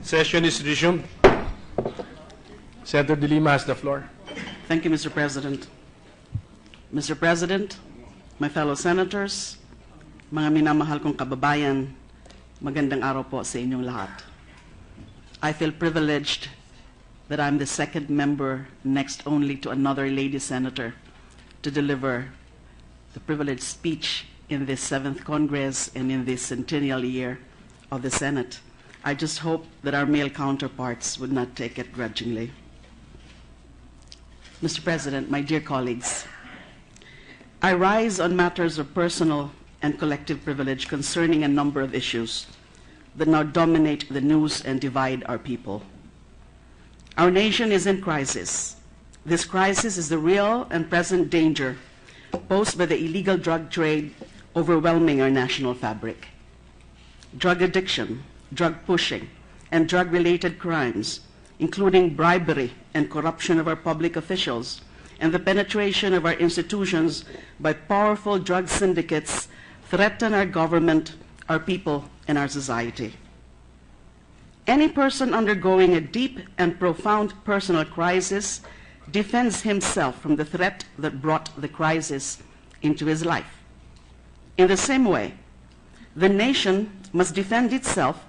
Session is resumed. Senator De Lima has the floor. Thank you, Mr. President. Mr. President, my fellow senators, mga minamahal kong kababayan, magandang araw po sa inyong lahat. I feel privileged that I'm the second member, next only to another lady senator, to deliver the privileged speech in this 7th Congress and in this centennial year of the Senate. I just hope that our male counterparts would not take it grudgingly. Mr. President, my dear colleagues, I rise on matters of personal and collective privilege concerning a number of issues that now dominate the news and divide our people. Our nation is in crisis. This crisis is the real and present danger posed by the illegal drug trade overwhelming our national fabric. Drug addiction, drug pushing, and drug-related crimes, including bribery and corruption of our public officials, and the penetration of our institutions by powerful drug syndicates threaten our government, our people, and our society. Any person undergoing a deep and profound personal crisis defends himself from the threat that brought the crisis into his life. In the same way, the nation must defend itself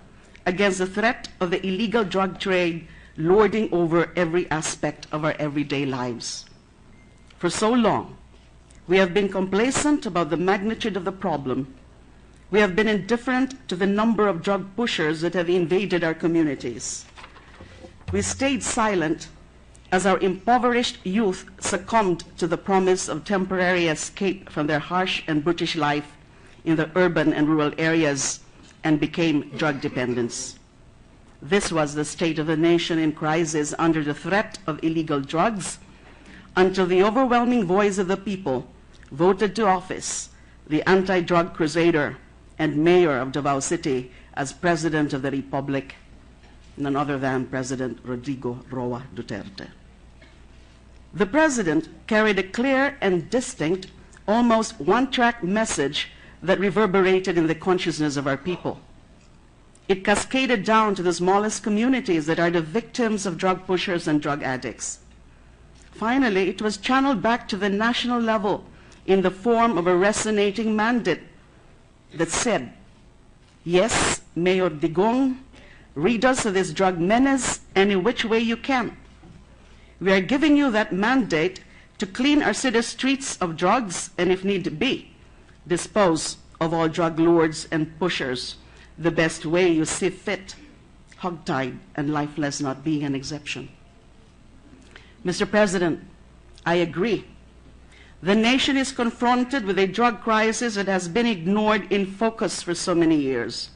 against the threat of the illegal drug trade lording over every aspect of our everyday lives. For so long, we have been complacent about the magnitude of the problem. We have been indifferent to the number of drug pushers that have invaded our communities. We stayed silent as our impoverished youth succumbed to the promise of temporary escape from their harsh and brutish life in the urban and rural areas and became drug dependents. This was the state of the nation in crisis under the threat of illegal drugs until the overwhelming voice of the people voted to office the anti-drug crusader and mayor of Davao City as President of the Republic, none other than President Rodrigo Roa Duterte. The President carried a clear and distinct, almost one-track message that reverberated in the consciousness of our people. It cascaded down to the smallest communities that are the victims of drug pushers and drug addicts. Finally, it was channeled back to the national level in the form of a resonating mandate that said, yes, Mayor Digong, rid us of this drug menace any which way you can. We are giving you that mandate to clean our city streets of drugs and, if need be, dispose of all drug lords and pushers the best way you see fit, hogtied and lifeless not being an exception. Mr. President, I agree. The nation is confronted with a drug crisis that has been ignored in focus for so many years.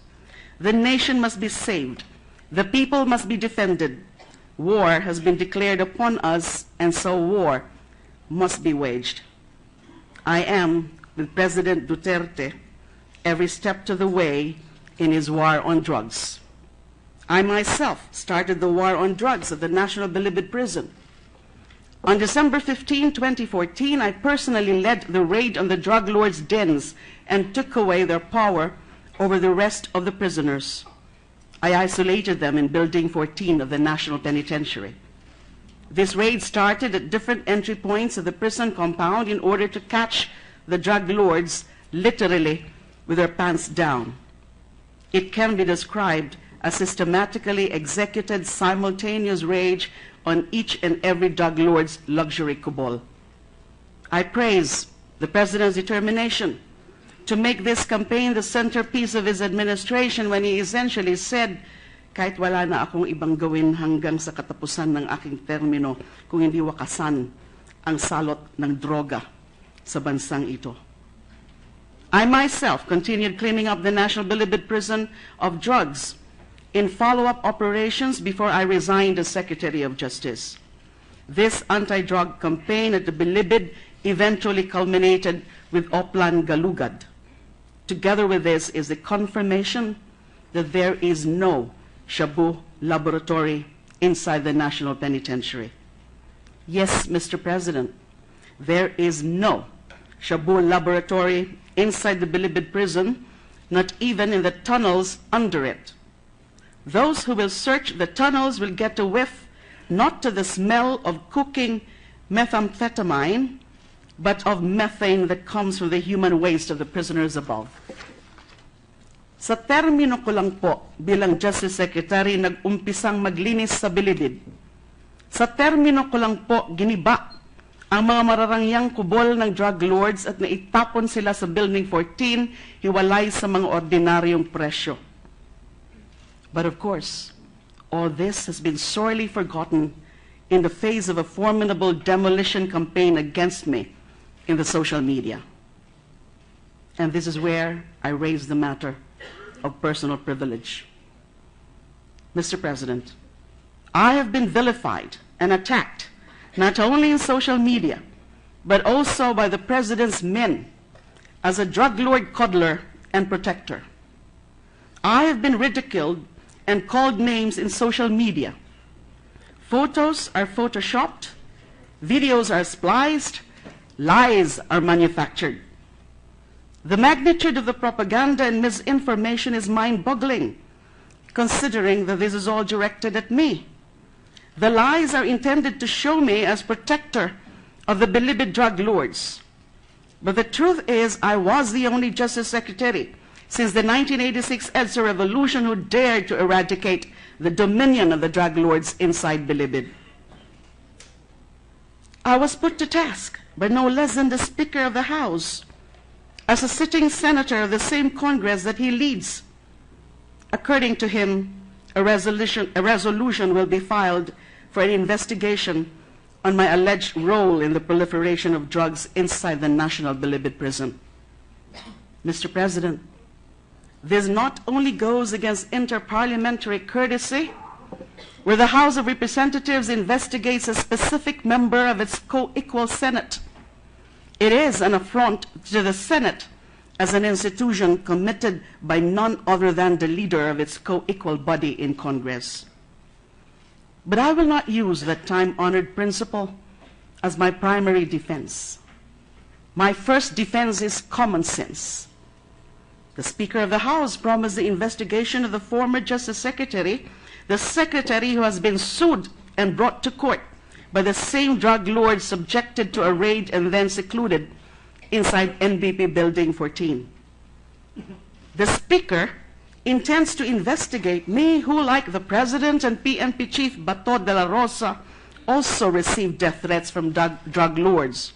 The nation must be saved. The people must be defended. War has been declared upon us, and so war must be waged. I am, with President Duterte, every step to the way in his war on drugs. I myself started the war on drugs at the National Bilibid Prison. On December 15, 2014, I personally led the raid on the drug lords' dens and took away their power over the rest of the prisoners. I isolated them in Building 14 of the National Penitentiary. This raid started at different entry points of the prison compound in order to catch the drug lords literally with their pants down. It can be described as systematically executed simultaneous rage on each and every drug lord's luxury cabal. I praise the President's determination to make this campaign the centerpiece of his administration when he essentially said, kahit wala na akong ibang gawin hanggang sa katapusan ng aking termino kung hindi wakasan ang salot ng droga sa bansang ito. I myself continued cleaning up the National Bilibid Prison of drugs in follow-up operations before I resigned as Secretary of Justice. This anti-drug campaign at the Bilibid eventually culminated with Oplan Galugad. Together with this is the confirmation that there is no Shabu laboratory inside the National Penitentiary. Yes, Mr. President, there is no Shabu laboratory inside the Bilibid prison, not even in the tunnels under it. Those who will search the tunnels will get a whiff not to the smell of cooking methamphetamine, but of methane that comes from the human waste of the prisoners above. Sa termino ko lang po bilang Justice Secretary nag-umpisang maglinis sa bilibid. Sa termino ko lang po giniba ang mga mararangyang kubol ng drug lords at naitapon sila sa Building 14, hiwalay sa mga ordinaryong presyo. But of course, all this has been sorely forgotten in the face of a formidable demolition campaign against me in the social media. And this is where I raise the matter of personal privilege. Mr. President, I have been vilified and attacked not only in social media, but also by the President's men as a drug lord coddler and protector. I have been ridiculed and called names in social media. Photos are photoshopped, videos are spliced, lies are manufactured. The magnitude of the propaganda and misinformation is mind-boggling, considering that this is all directed at me. The lies are intended to show me as protector of the beloved drug lords. But the truth is, I was the only Justice Secretary since the 1986 EDSA revolution who dared to eradicate the dominion of the drug lords inside Bilibid. I was put to task by no less than the Speaker of the House as a sitting senator of the same Congress that he leads. According to him, a resolution will be filed for an investigation on my alleged role in the proliferation of drugs inside the National Bilibid Prison. Mr. President, this not only goes against interparliamentary courtesy, where the House of Representatives investigates a specific member of its co-equal Senate. It is an affront to the Senate as an institution committed by none other than the leader of its co-equal body in Congress. But I will not use that time-honored principle as my primary defense. My first defense is common sense. The Speaker of the House promised the investigation of the former Justice Secretary, the Secretary who has been sued and brought to court by the same drug lord subjected to a raid and then secluded inside NBP Building 14. The Speaker intends to investigate me, who, like the President and PNP Chief Bato de la Rosa, also received death threats from drug lords,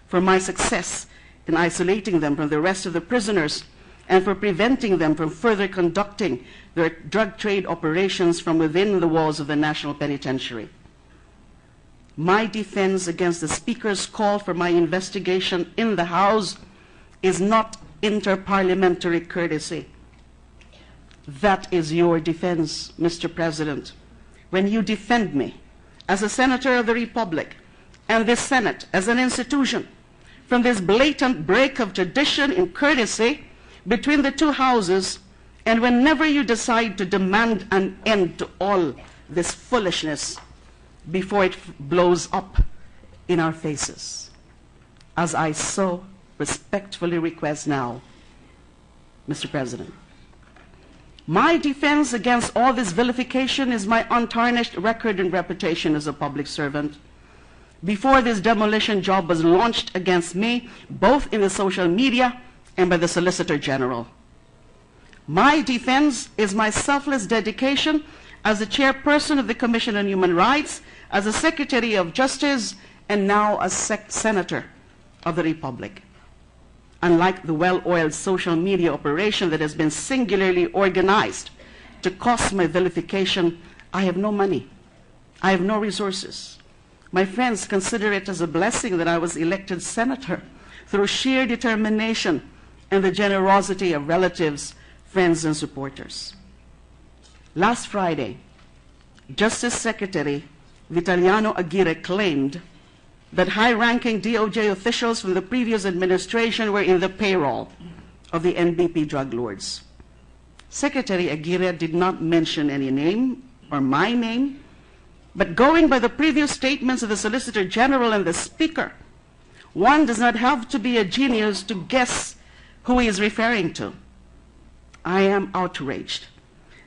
for my success in isolating them from the rest of the prisoners and for preventing them from further conducting their drug trade operations from within the walls of the National Penitentiary. My defense against the Speaker's call for my investigation in the House is not interparliamentary courtesy. That is your defense, Mr. President, when you defend me as a Senator of the Republic and this Senate as an institution from this blatant break of tradition and courtesy between the two houses, and whenever you decide to demand an end to all this foolishness before it blows up in our faces, as I so respectfully request now, Mr. President. My defense against all this vilification is my untarnished record and reputation as a public servant. Before this demolition job was launched against me, both in the social media and by the Solicitor General. My defense is my selfless dedication as the chairperson of the Commission on Human Rights, as a Secretary of Justice, and now as Senator of the Republic. Unlike the well-oiled social media operation that has been singularly organized to cause my vilification, I have no money. I have no resources. My friends consider it as a blessing that I was elected senator through sheer determination and the generosity of relatives, friends, and supporters. Last Friday, Justice Secretary Vitaliano Aguirre claimed that high-ranking DOJ officials from the previous administration were in the payroll of the NBP drug lords. Secretary Aguirre did not mention any name or my name, but going by the previous statements of the Solicitor General and the Speaker, one does not have to be a genius to guess who he is referring to. I am outraged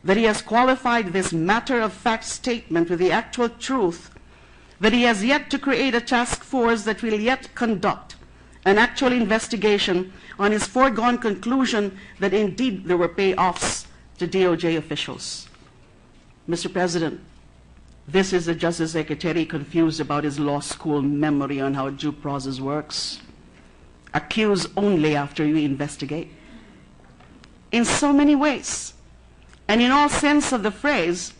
that he has qualified this matter-of-fact statement with the actual truth, that he has yet to create a task force that will yet conduct an actual investigation on his foregone conclusion that indeed there were payoffs to DOJ officials. Mr. President, this is the Justice Secretary confused about his law school memory on how due process works. Accuse only after you investigate. In so many ways, and in all sense of the phrase,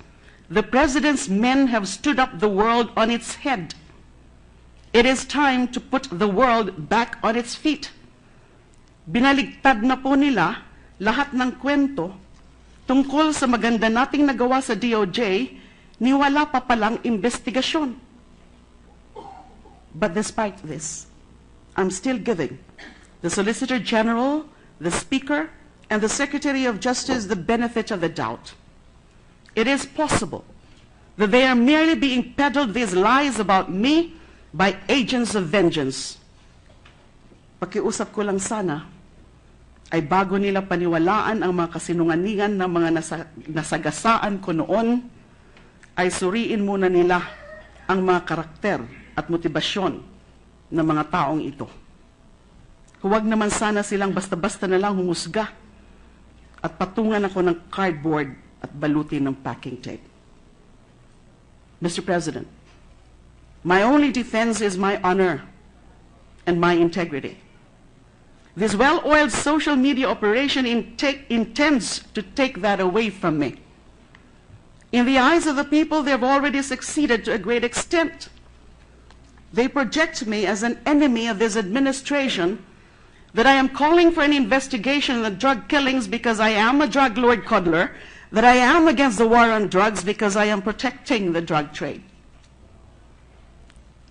the President's men have stood up the world on its head. It is time to put the world back on its feet. Binaligtad na po nila lahat ng kwento tungkol sa maganda nating nagawa sa DOJ ni wala pa palang investigasyon. But despite this, I'm still giving the Solicitor General, the Speaker, and the Secretary of Justice the benefit of the doubt. It is possible that they are merely being peddled these lies about me by agents of vengeance. Pakiusap ko lang sana ay bago nila paniwalaan ang mga kasinungalingan ng mga nasagasaan ko noon, ay suriin muna nila ang mga karakter at motibasyon ng mga taong ito. Huwag naman sana silang basta-basta na lang humusga at patungan ako ng cardboard at balutin ng packing tape. Mr. President, my only defense is my honor and my integrity. This well-oiled social media operation intends to take that away from me. In the eyes of the people, they have already succeeded to a great extent. They project me as an enemy of this administration, that I am calling for an investigation of drug killings because I am a drug lord cuddler, that I am against the war on drugs because I am protecting the drug trade.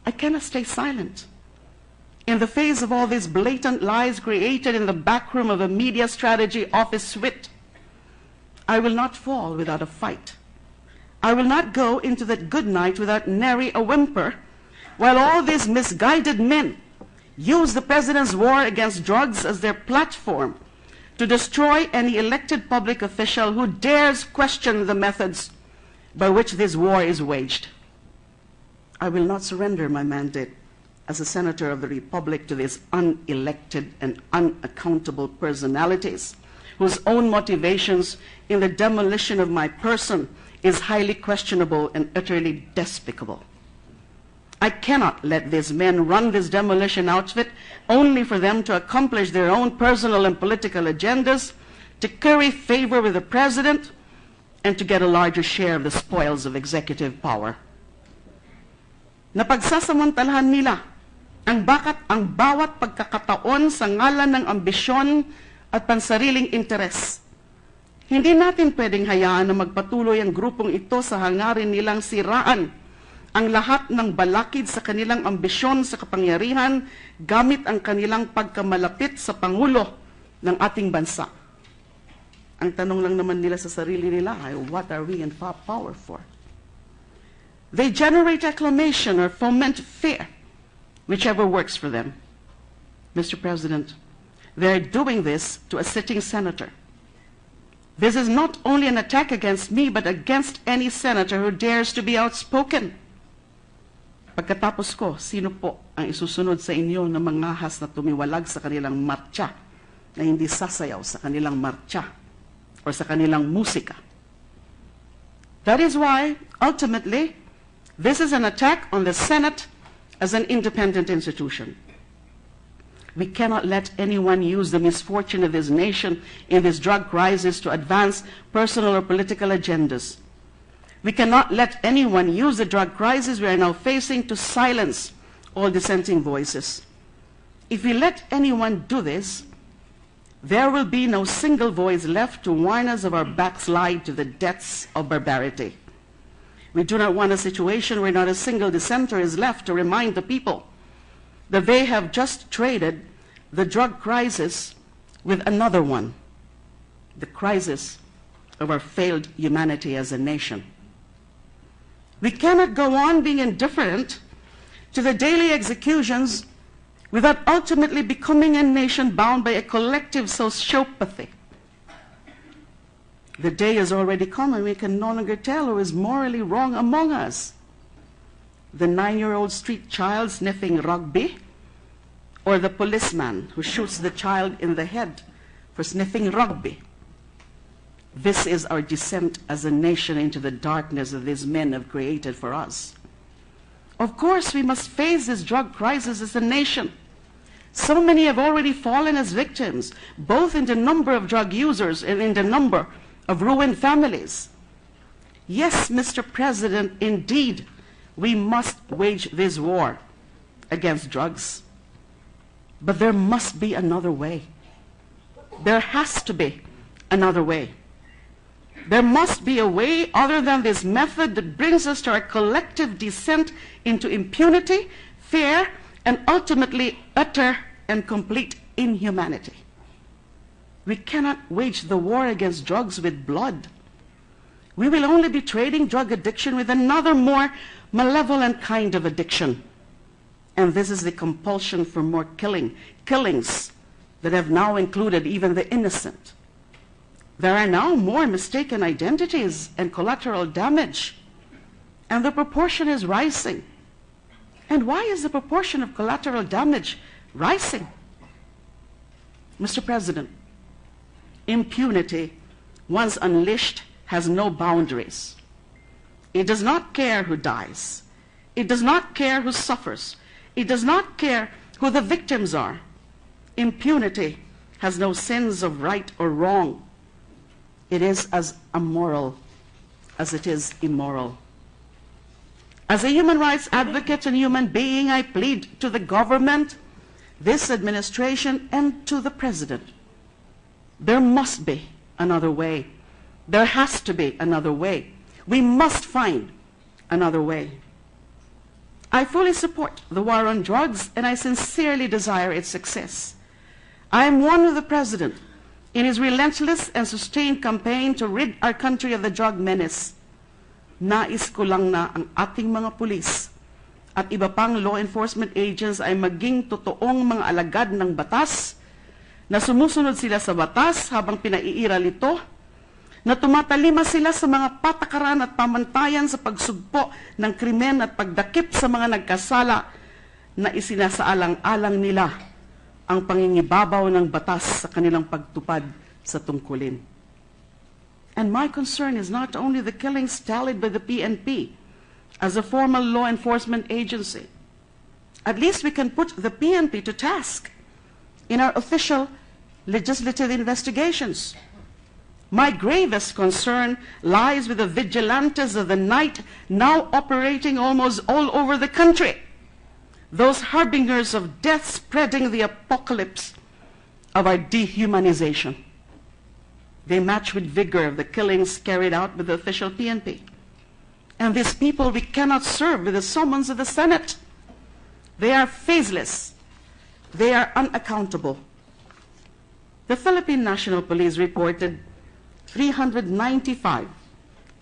I cannot stay silent in the face of all these blatant lies created in the back room of a media strategy office suite. I will not fall without a fight. I will not go into that good night without nary a whimper, while all these misguided men use the President's war against drugs as their platform to destroy any elected public official who dares question the methods by which this war is waged. I will not surrender my mandate as a Senator of the Republic to these unelected and unaccountable personalities whose own motivations in the demolition of my person is highly questionable and utterly despicable. I cannot let these men run this demolition outfit only for them to accomplish their own personal and political agendas, to curry favor with the President, and to get a larger share of the spoils of executive power. Napagsasamantalahan nila ang bawat pagkakataon sa ngalan ng ambisyon at pansariling interes. Hindi natin pwedeng hayaan na magpatuloy ang grupong ito sa hangarin nilang siraan ang lahat ng balakid sa kanilang ambisyon sa kapangyarihan gamit ang kanilang pagkamalapit sa Pangulo ng ating bansa. Ang tanong lang naman nila sa sarili nila ay, what are we in power for? They generate acclamation or foment fear, whichever works for them. Mr. President, they're doing this to a sitting senator. This is not only an attack against me, but against any senator who dares to be outspoken. Pagkatapos ko, sino po ang isusunod sa inyo na mangahas na tumiwalag sa kanilang marcha, na hindi sasayaw sa kanilang marcha or sa kanilang musika? That is why, ultimately, this is an attack on the Senate as an independent institution. We cannot let anyone use the misfortune of this nation in this drug crisis to advance personal or political agendas. We cannot let anyone use the drug crisis we are now facing to silence all dissenting voices. If we let anyone do this, there will be no single voice left to warn us of our backslide to the depths of barbarity. We do not want a situation where not a single dissenter is left to remind the people that they have just traded the drug crisis with another one, the crisis of our failed humanity as a nation. We cannot go on being indifferent to the daily executions without ultimately becoming a nation bound by a collective sociopathy. The day has already come and we can no longer tell who is morally wrong among us. The 9-year-old street child sniffing rugby, or the policeman who shoots the child in the head for sniffing rugby. This is our descent as a nation into the darkness that these men have created for us. Of course, we must face this drug crisis as a nation. So many have already fallen as victims, both in the number of drug users and in the number of ruined families. Yes, Mr. President, indeed, we must wage this war against drugs. But there must be another way. There has to be another way. There must be a way other than this method that brings us to our collective descent into impunity, fear, and ultimately utter and complete inhumanity. We cannot wage the war against drugs with blood. We will only be trading drug addiction with another more malevolent kind of addiction. And this is the compulsion for more killings that have now included even the innocent. There are now more mistaken identities and collateral damage, and the proportion is rising. And why is the proportion of collateral damage rising? Mr. President, impunity, once unleashed, has no boundaries. It does not care who dies. It does not care who suffers. It does not care who the victims are. Impunity has no sense of right or wrong. It is as amoral as it is immoral. As a human rights advocate and human being, I plead to the government, this administration, and to the President. There must be another way. There has to be another way. We must find another way. I fully support the war on drugs, and I sincerely desire its success. I am one with the President in his relentless and sustained campaign to rid our country of the drug menace. Nais ko lang na ang ating mga pulis at iba pang law enforcement agents ay maging totoong mga alagad ng batas, na sumusunod sila sa batas habang pinaiiral ito, na tumatalima sila sa mga patakaran at pamantayan sa pagsugpo ng krimen at pagdakip sa mga nagkasala na isinasaalang-alang nila ang pangingibabaw ng batas sa kanilang pagtupad sa tungkulin. And my concern is not only the killings tallied by the PNP as a formal law enforcement agency. At least we can put the PNP to task in our official legislative investigations. My gravest concern lies with the vigilantes of the night now operating almost all over the country. Those harbingers of death spreading the apocalypse of our dehumanization. They match with vigor the killings carried out with the official PNP. And these people we cannot serve with the summons of the Senate. They are faceless. They are unaccountable. The Philippine National Police reported 395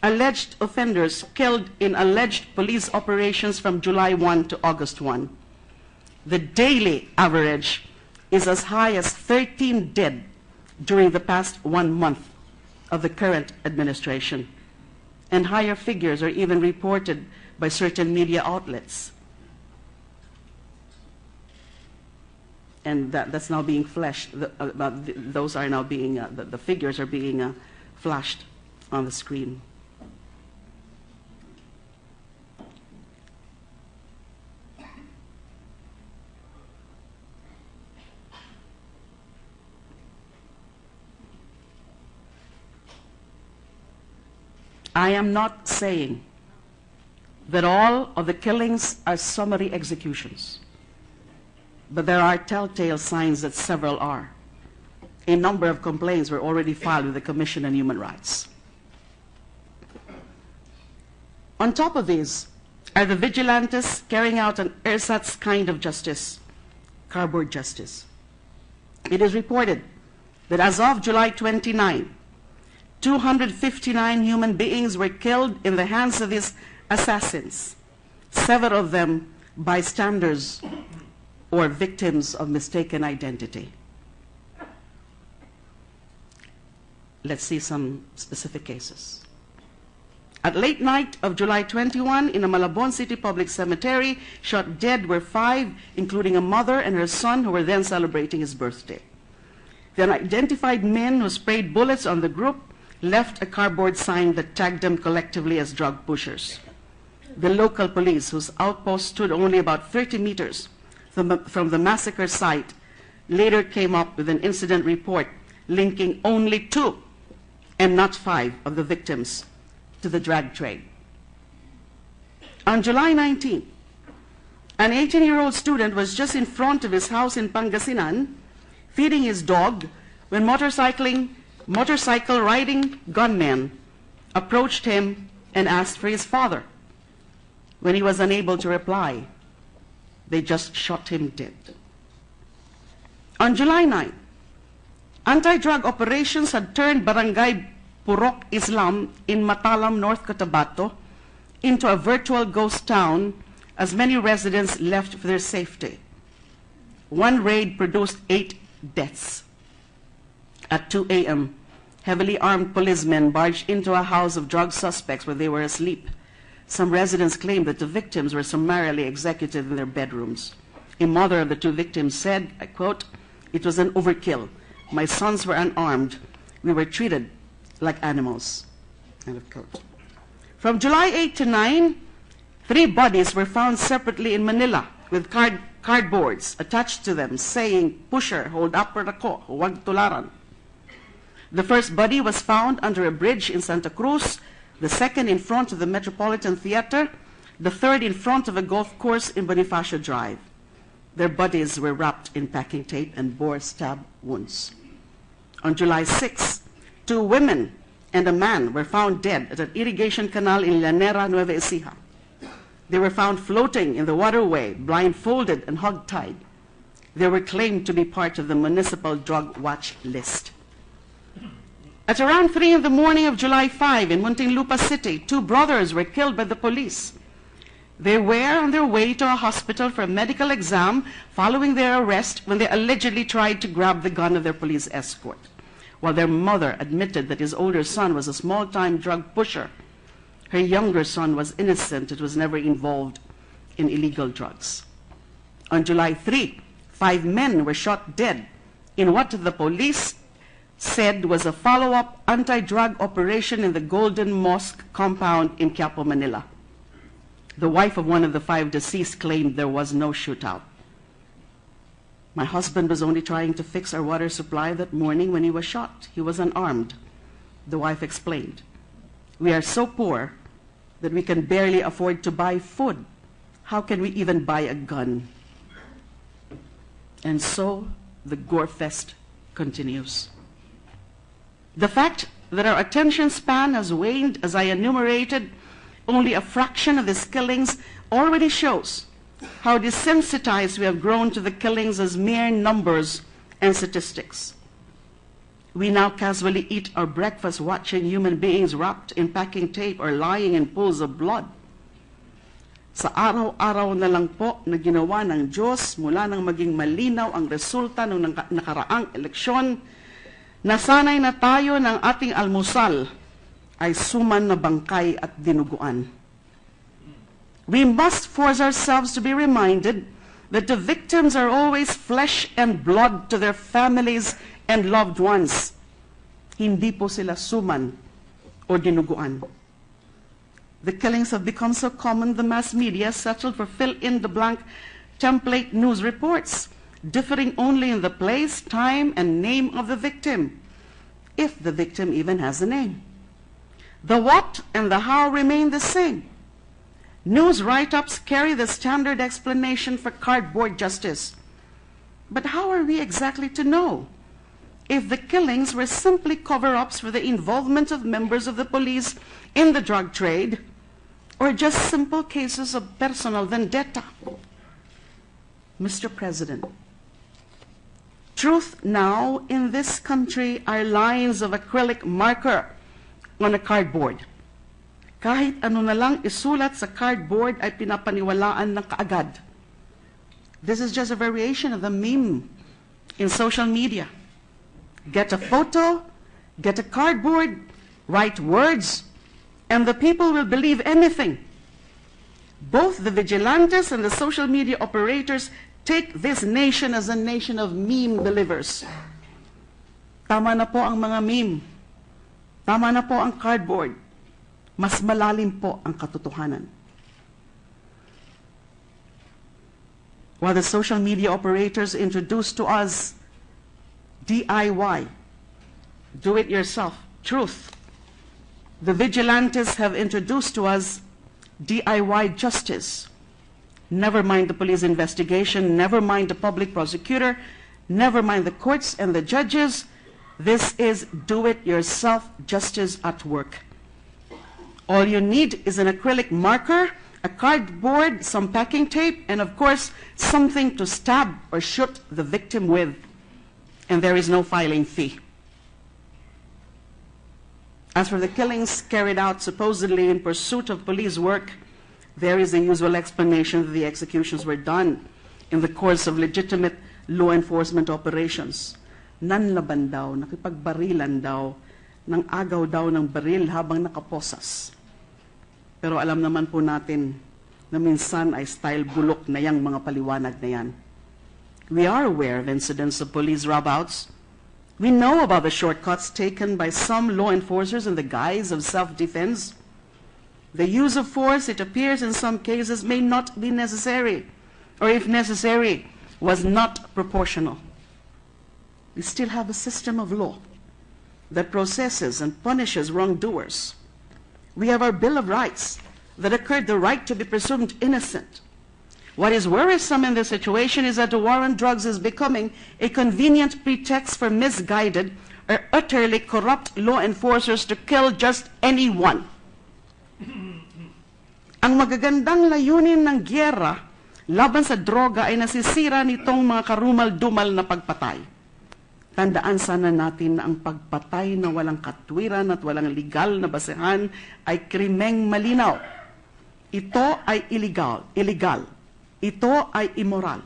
alleged offenders killed in alleged police operations from July 1 to August 1. The daily average is as high as 13 dead during the past 1 month of the current administration. And higher figures are even reported by certain media outlets. And that's now being flashed. Those are now being, the figures are being flashed on the screen. I am not saying that all of the killings are summary executions, but there are telltale signs that several are. A number of complaints were already filed with the Commission on Human Rights. On top of these are the vigilantes carrying out an ersatz kind of justice, cardboard justice. It is reported that as of July 29, 259 human beings were killed in the hands of these assassins, several of them bystanders or victims of mistaken identity. Let's see some specific cases. At late night of July 21, in a Malabon City Public Cemetery, shot dead were 5, including a mother and her son who were then celebrating his birthday. The unidentified men who sprayed bullets on the group left a cardboard sign that tagged them collectively as drug pushers. The local police, whose outpost stood only about 30 meters from the massacre site, later came up with an incident report linking only 2 and not 5 of the victims to the drug trade. On July 19, an 18-year-old student was just in front of his house in Pangasinan feeding his dog when motorcycle riding gunmen approached him and asked for his father. When he was unable to reply, they just shot him dead. On July 9, anti-drug operations had turned Barangay Purok Islam in Matalam, North Cotabato, into a virtual ghost town as many residents left for their safety. One raid produced 8 deaths. At 2 a.m., heavily armed policemen barged into a house of drug suspects where they were asleep. Some residents claimed that the victims were summarily executed in their bedrooms. A mother of the 2 victims said, I quote, "It was an overkill. My sons were unarmed. We were treated like animals." End of quote. From July 8 to 9, 3 bodies were found separately in Manila with cardboards attached to them saying, "Pusher, hold up for ako, huwag tularan." The first body was found under a bridge in Santa Cruz, the second in front of the Metropolitan Theater, the third in front of a golf course in Bonifacio Drive. Their bodies were wrapped in packing tape and bore stab wounds. On July 6, 2 women and a man were found dead at an irrigation canal in Llanera, Nueva Ecija. They were found floating in the waterway, blindfolded and hog-tied. They were claimed to be part of the municipal drug watch list. At around 3 in the morning of July 5 in Muntinlupa City, 2 brothers were killed by the police. They were on their way to a hospital for a medical exam following their arrest when they allegedly tried to grab the gun of their police escort, while their mother admitted that his older son was a small-time drug pusher. Her younger son was innocent and was never involved in illegal drugs. On July 3, 5 men were shot dead in what the police said was a follow-up anti-drug operation in the Golden Mosque compound in Quiapo, Manila. The wife of one of the 5 deceased claimed there was no shootout. My husband was only trying to fix our water supply that morning when he was shot. He was unarmed, the wife explained. We are so poor that we can barely afford to buy food. How can we even buy a gun? And so the gore fest continues. The fact that our attention span has waned, as I enumerated, only a fraction of these killings already shows how desensitized we have grown to the killings as mere numbers and statistics. We now casually eat our breakfast watching human beings wrapped in packing tape or lying in pools of blood. Sa araw-araw na lang po na ginawa ng Diyos mula nang maging malinaw ang resulta ng nakaraang eleksyon, nasanay na tayo ng ating almusal ay suman na bangkay at dinuguan. We must force ourselves to be reminded that the victims are always flesh and blood to their families and loved ones. Hindi po sila suman o dinuguan. The killings have become so common, the mass media settled for fill-in-the-blank template news reports, differing only in the place, time, and name of the victim, if the victim even has a name. The what and the how remain the same. News write-ups carry the standard explanation for cardboard justice. But how are we exactly to know if the killings were simply cover-ups for the involvement of members of the police in the drug trade, or just simple cases of personal vendetta? Mr. President, truth now in this country are lines of acrylic marker on a cardboard. Kahit ano na lang isulat sa cardboard ay pinapaniwalaan ng kaagad. This is just a variation of the meme in social media. Get a photo, Get a cardboard, write words, and the people will believe anything. Both the vigilantes and the social media operators take this nation as a nation of meme believers. Tama na po ang mga meme. Tama na po ang cardboard. Mas malalim po ang katotohanan. While the social media operators introduce to us DIY, do it yourself, truth, the vigilantes have introduced to us DIY justice. Never mind the police investigation, never mind the public prosecutor, never mind the courts and the judges. This is do-it-yourself justice at work. All you need is an acrylic marker, a cardboard, some packing tape, and of course, something to stab or shoot the victim with. And there is no filing fee. As for the killings carried out supposedly in pursuit of police work, there is the usual explanation that the executions were done in the course of legitimate law enforcement operations. Nanlaban daw, nakipagbarilan daw, nang agaw daw ng baril habang nakaposas. Pero alam naman po natin na minsan ay style bulok na yang mga paliwanag na yan. We are aware of incidents of police rob-outs. We know about the shortcuts taken by some law enforcers in the guise of self-defense. The use of force, it appears in some cases, may not be necessary, or if necessary, was not proportional. We still have a system of law that processes and punishes wrongdoers. We have our Bill of Rights that accorded the right to be presumed innocent. What is worrisome in this situation is that the war on drugs is becoming a convenient pretext for misguided or utterly corrupt law enforcers to kill just anyone. Ang magagandang layunin ng gyera laban sa droga ay nasisira nitong mga karumal-dumal na pagpatay. Tandaan sana natin na ang pagpatay na walang katwiran at walang legal na basehan ay krimeng malinaw. Ito ay illegal. Ito ay immoral.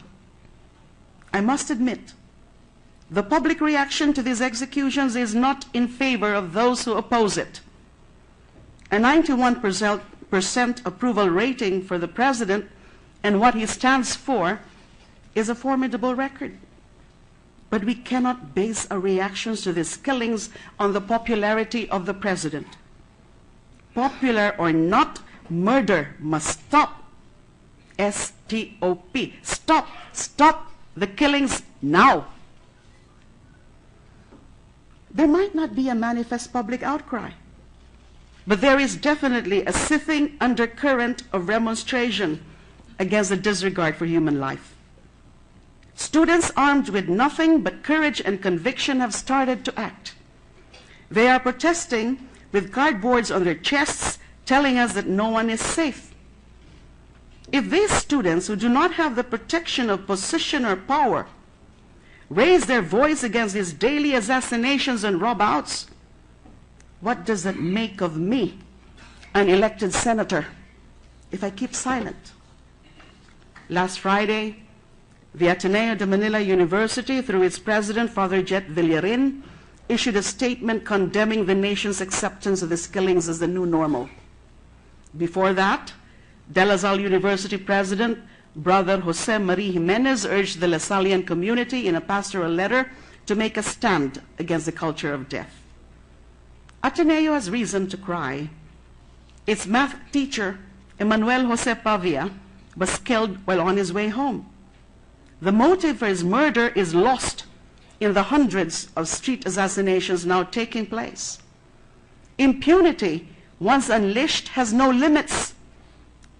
I must admit, the public reaction to these executions is not in favor of those who oppose it. A 91% approval rating for the president and what he stands for is a formidable record. But we cannot base our reactions to these killings on the popularity of the president. Popular or not, murder must stop. S-T-O-P. Stop. Stop the killings now. There might not be a manifest public outcry, but there is definitely a seething undercurrent of remonstration against the disregard for human life. Students armed with nothing but courage and conviction have started to act. They are protesting with cardboards on their chests, telling us that no one is safe. If these students who do not have the protection of position or power raise their voice against these daily assassinations and rob-outs, what does that make of me, an elected senator, if I keep silent? Last Friday, the Ateneo de Manila University, through its president, Father Jet Villarin, issued a statement condemning the nation's acceptance of these killings as the new normal. Before that, De La Salle University President, Brother Jose Marie Jimenez, urged the Lasallian community in a pastoral letter to make a stand against the culture of death. Ateneo has reason to cry. Its math teacher, Emmanuel Jose Pavia, was killed while on his way home. The motive for his murder is lost in the hundreds of street assassinations now taking place. Impunity, once unleashed, has no limits.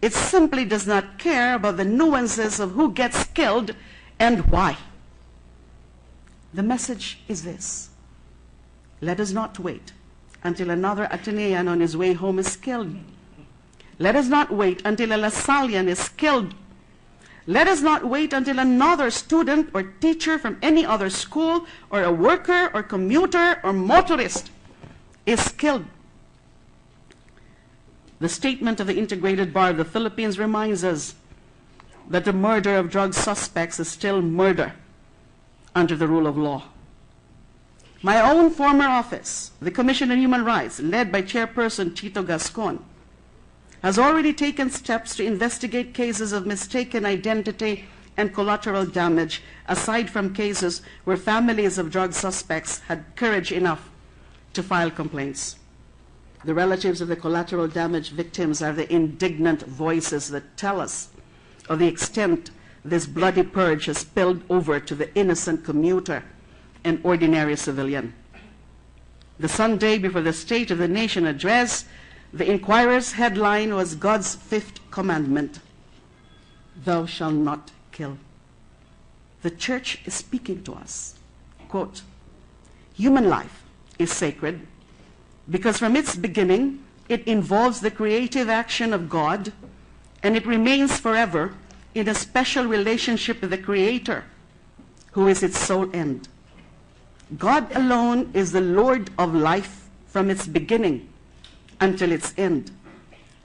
It simply does not care about the nuances of who gets killed and why. The message is this: let us not wait until another Atenean on his way home is killed. Let us not wait until a Lasallian is killed. Let us not wait until another student or teacher from any other school or a worker or commuter or motorist is killed. The statement of the Integrated Bar of the Philippines reminds us that the murder of drug suspects is still murder under the rule of law. My own former office, the Commission on Human Rights, led by Chairperson Tito, has already taken steps to investigate cases of mistaken identity and collateral damage, aside from cases where families of drug suspects had courage enough to file complaints. The relatives of the collateral damage victims are the indignant voices that tell us of the extent this bloody purge has spilled over to the innocent commuter and ordinary civilian. The Sunday before the State of the Nation address, the Inquirer's headline was God's fifth commandment, thou shalt not kill. The church is speaking to us. Quote, human life is sacred because from its beginning it involves the creative action of God, and it remains forever in a special relationship with the Creator, who is its sole end. God alone is the Lord of life from its beginning until its end.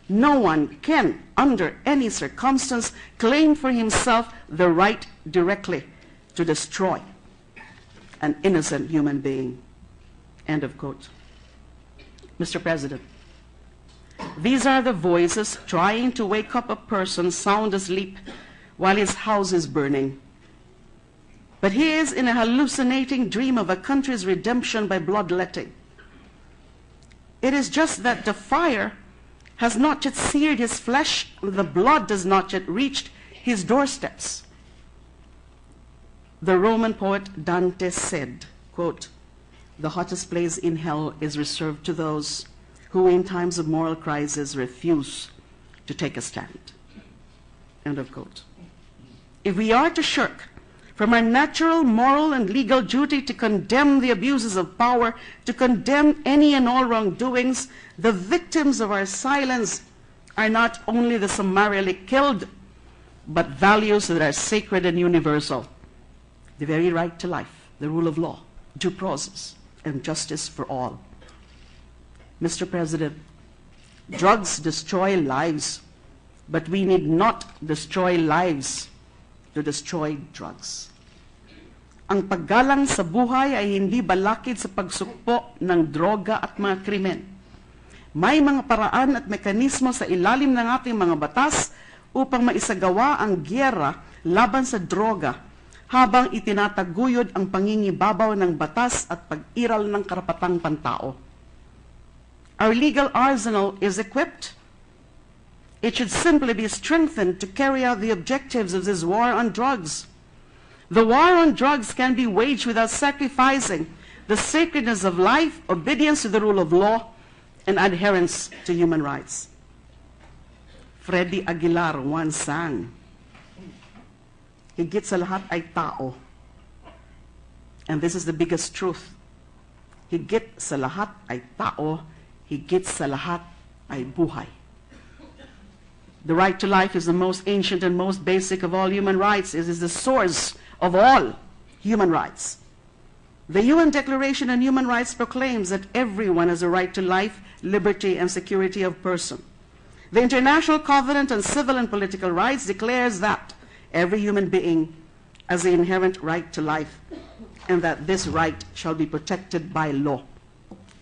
No one can, under any circumstance, claim for himself the right directly to destroy an innocent human being. End of quote. Mr. President, these are the voices trying to wake up a person sound asleep while his house is burning. But he is in a hallucinating dream of a country's redemption by bloodletting. It is just that the fire has not yet seared his flesh, the blood has not yet reached his doorsteps. The Roman poet Dante said, quote, the hottest place in hell is reserved to those who in times of moral crisis refuse to take a stand. End of quote. If we are to shirk from our natural, moral, and legal duty to condemn the abuses of power, to condemn any and all wrongdoings, the victims of our silence are not only the summarily killed, but values that are sacred and universal. The very right to life, the rule of law, due process, and justice for all. Mr. President, drugs destroy lives, but we need not destroy lives to destroy drugs. Ang paggalang sa buhay ay hindi balakid sa pagsukpo ng droga at mga krimen. May mga paraan at mekanismo sa ilalim ng ating mga batas upang maisagawa ang gyera laban sa droga habang itinataguyod ang pangingibabaw ng batas at pag-iral ng karapatang pantao. Our legal arsenal is equipped. It should simply be strengthened to carry out the objectives of this war on drugs. The war on drugs can be waged without sacrificing the sacredness of life, obedience to the rule of law, and adherence to human rights. Freddy Aguilar once sang, higit sa lahat ay tao. And this is the biggest truth. Higit sa lahat ay tao, higit sa lahat ay buhay. The right to life is the most ancient and most basic of all human rights. It is the source of all human rights. The UN Declaration on Human Rights proclaims that everyone has a right to life, liberty, and security of person. The International Covenant on Civil and Political Rights declares that every human being has the inherent right to life, and that this right shall be protected by law.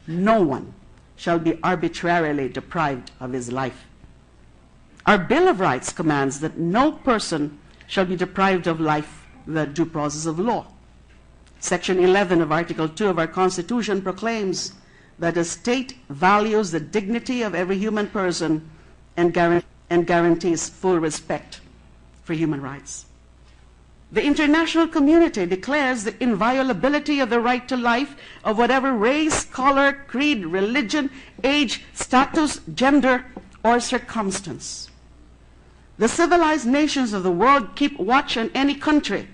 No one shall be arbitrarily deprived of his life. Our Bill of Rights commands that no person shall be deprived of life without due process of law. Section 11 of Article 2 of our Constitution proclaims that the state values the dignity of every human person and guarantees full respect for human rights. The international community declares the inviolability of the right to life of whatever race, color, creed, religion, age, status, gender, or circumstance. The civilized nations of the world keep watch on any country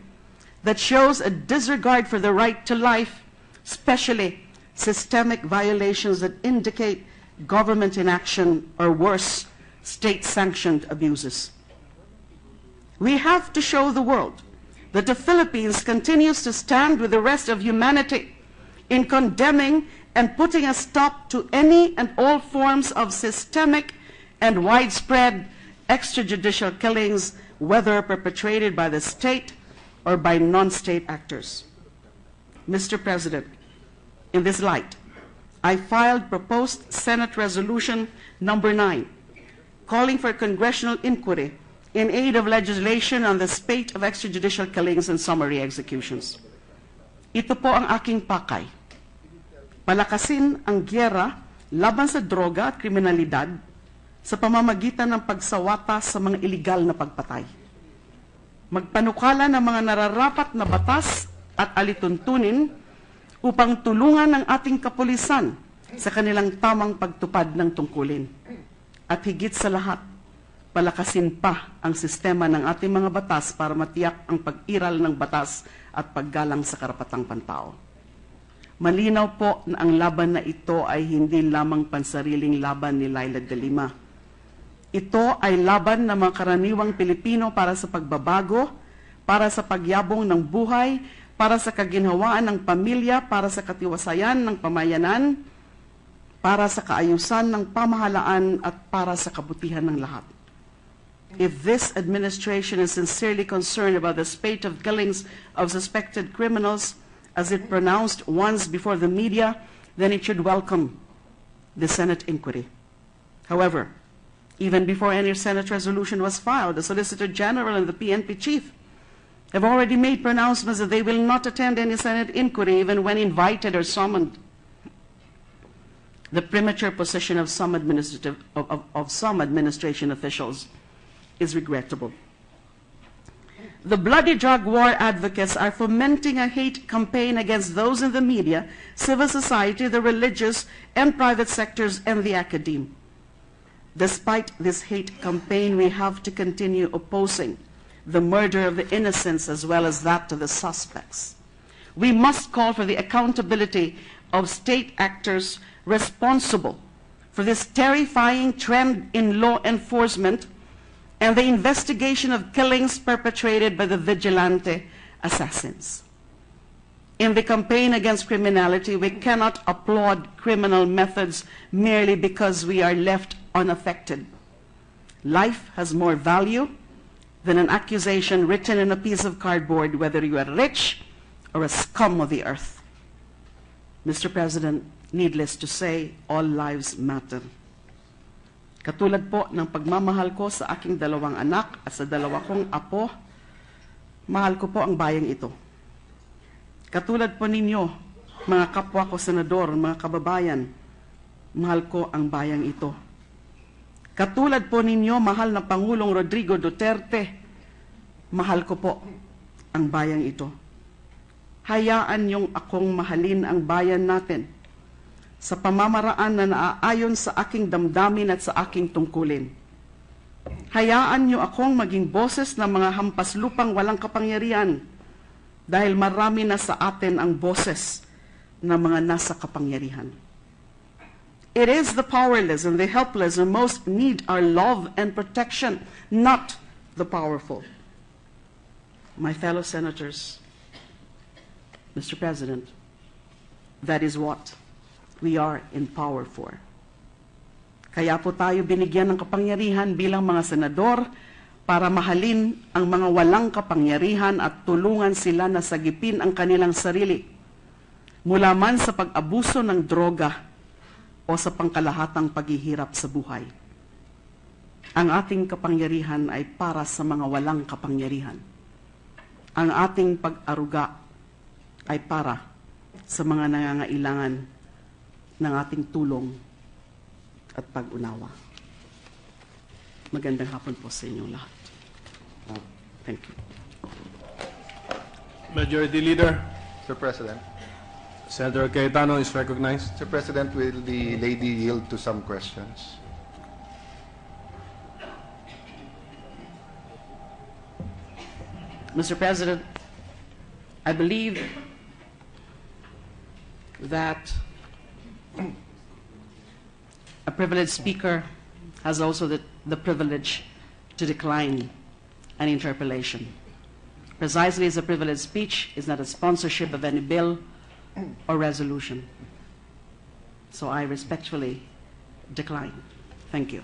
that shows a disregard for the right to life, especially systemic violations that indicate government inaction or worse, state-sanctioned abuses. We have to show the world that the Philippines continues to stand with the rest of humanity in condemning and putting a stop to any and all forms of systemic and widespread extrajudicial killings, whether perpetrated by the state or by non-state actors. Mr. President, In this light, I filed proposed Senate Resolution number 9, calling for congressional inquiry in aid of legislation on the spate of extrajudicial killings and summary executions. Ito po ang aking pakay. Palakasin ang gyera laban sa droga at kriminalidad sa pamamagitan ng pagsawata sa mga iligal na pagpatay. Magpanukala ng mga nararapat na batas at alituntunin upang tulungan ang ating kapulisan sa kanilang tamang pagtupad ng tungkulin. At higit sa lahat, palakasin pa ang sistema ng ating mga batas para matiyak ang pag-iral ng batas at paggalang sa karapatang pantao. Malinaw po na ang laban na ito ay hindi lamang pansariling laban ni Leila De Lima. Ito ay laban ng mga karaniwang Pilipino para sa pagbabago, para sa pagyabong ng buhay, para sa kaginhawaan ng pamilya, para sa katiwasayan ng pamayanan, para sa kaayusan ng pamahalaan at para sa kabutihan ng lahat. If this administration is sincerely concerned about the spate of killings of suspected criminals, as it pronounced once before the media, then it should welcome the Senate inquiry. However, even before any Senate resolution was filed, the Solicitor General and the PNP chief have already made pronouncements that they will not attend any Senate inquiry even when invited or summoned. The premature position of some administration officials is regrettable. The bloody drug war advocates are fomenting a hate campaign against those in the media, civil society, the religious and private sectors, and the academe. Despite this hate campaign, we have to continue opposing the murder of the innocents as well as that of the suspects. We must call for the accountability of state actors responsible for this terrifying trend in law enforcement and the investigation of killings perpetrated by the vigilante assassins. In the campaign against criminality, we cannot applaud criminal methods merely because we are left unaffected. Life has more value than an accusation written in a piece of cardboard, whether you are rich or a scum of the earth. Mr. President, needless to say, all lives matter. Katulad po ng pagmamahal ko sa aking dalawang anak at sa dalawa kong apo, mahal ko po ang bayang ito. Katulad po ninyo, mga kapwa ko senador, mga kababayan, mahal ko ang bayang ito. Katulad po ninyo, mahal na Pangulong Rodrigo Duterte, mahal ko po ang bayang ito. Hayaan niyong akong mahalin ang bayan natin sa pamamaraan na naaayon sa aking damdamin at sa aking tungkulin. Hayaan niyo akong maging boses ng mga hampaslupang walang kapangyarihan dahil marami na sa atin ang boses ng mga nasa kapangyarihan. It is the powerless and the helpless who most need our love and protection, not the powerful. My fellow senators, Mr. President, that is what we are in power for. Kaya po tayo binigyan ng kapangyarihan bilang mga senador para mahalin ang mga walang kapangyarihan at tulungan sila na sagipin ang kanilang sarili mula man sa pag-abuso ng droga o sa pangkalahatang paghihirap sa buhay. Ang ating kapangyarihan ay para sa mga walang kapangyarihan. Ang ating pag-aruga ay para sa mga nangangailangan ng ating tulong at pag-unawa. Magandang hapon po sa inyong lahat. Thank you. Majority Leader, Mr. President. Senator Cayetano is recognized. Mr. President, will the lady yield to some questions? Mr. President, I believe that a privileged speaker has also the privilege to decline an interpellation. Precisely as a privileged speech is not a sponsorship of any bill or resolution. So I respectfully decline. Thank you.